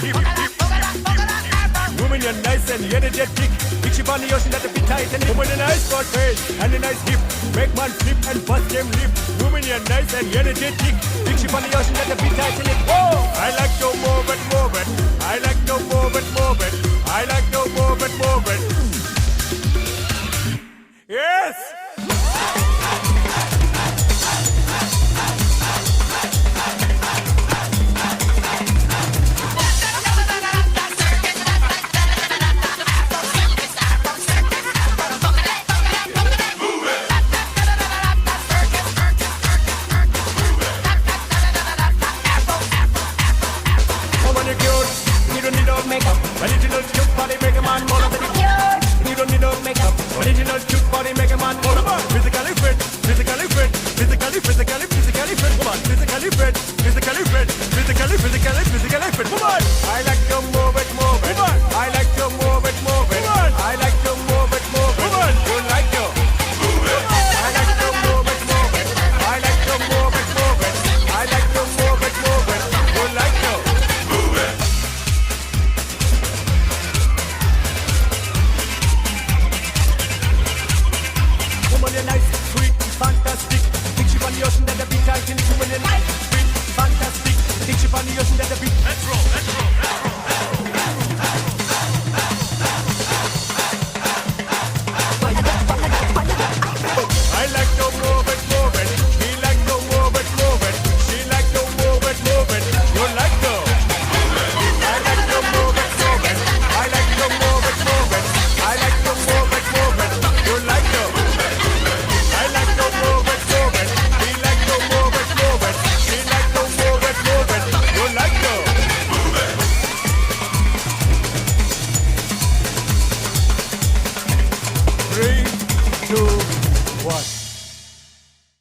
hip, hip. Woman, you're nice and energetic. Big ship on the ocean that a bit tight and woman, a nice broad face and a nice hip. Make man flip and bust them lip. Woman, you're nice and energetic. Big ship on the ocean that a bit tight and it. Whoa! I like your move it, move it.